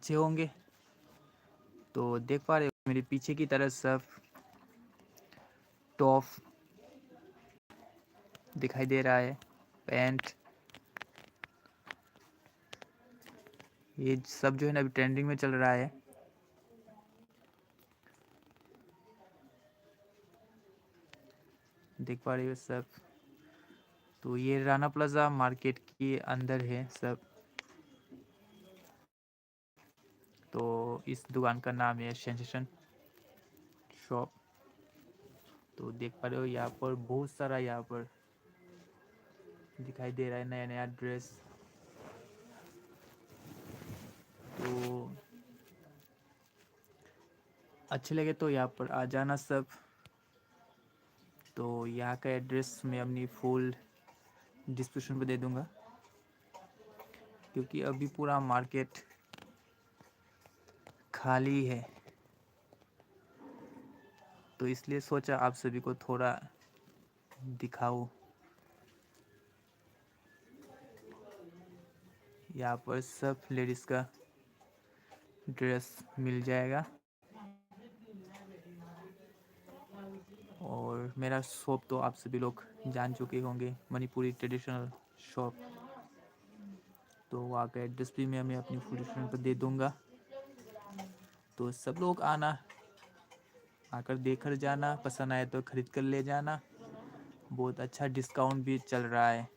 अच्छे होंगे। तो देख पा रहे हो मेरे पीछे की तरफ सब टॉप दिखाई दे रहा है, पैंट, ये सब जो है ना अभी ट्रेंडिंग में चल रहा है। देख पा रहे हो सब। तो ये राणा प्लाजा मार्केट के अंदर है सब। तो इस दुकान का नाम है सेंसेशन शॉप। तो देख पा रहे हो यहाँ पर बहुत सारा यहाँ पर दिखाई दे रहा है नया नया ड्रेस। तो अच्छे लगे तो यहाँ पर आ जाना सब। तो यहाँ का एड्रेस मैं अपनी फुल डिस्क्रिप्शन पे दे दूँगा, क्योंकि अभी पूरा मार्केट खाली है। तो इसलिए सोचा आप सभी को थोड़ा दिखाऊं। यहाँ पर सब लेडीज़ का ड्रेस मिल जाएगा। और मेरा शॉप तो आप सभी लोग जान चुके होंगे, मणिपुरी ट्रेडिशनल शॉप। तो वहाँ का एड्रेस भी मैं अपनी फुल डिस्क्रिप्शन पर दे दूँगा। तो सब लोग आना, आकर देख कर जाना, पसंद आए तो ख़रीद कर ले जाना। बहुत अच्छा डिस्काउंट भी चल रहा है।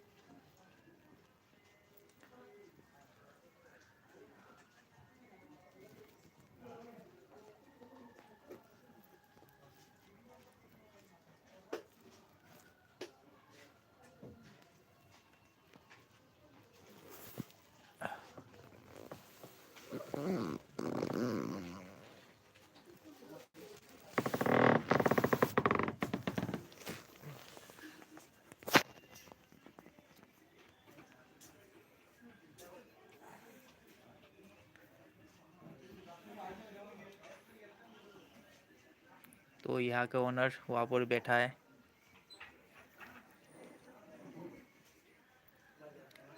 तो यहाँ का ओनर वहाँ पर बैठा है।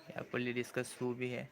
यहाँ पर लेडीज़ का शू भी है।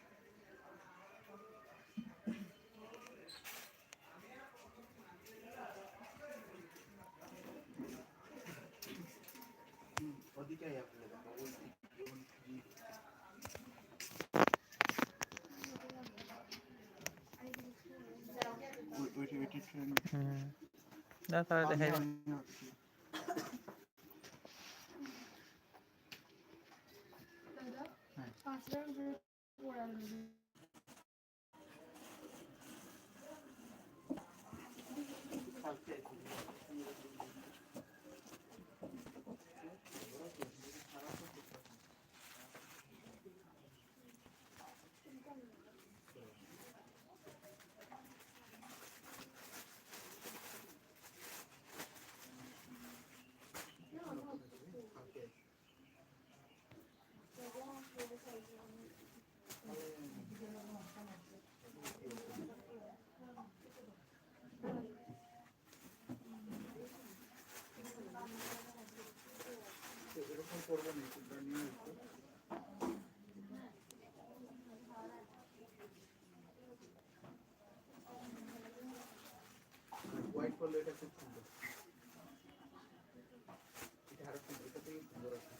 হোয়াইট করলে এটা খুব সুন্দর, এটা আরো সুন্দর, এটা থেকে সুন্দর আছে।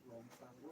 লং টানবো,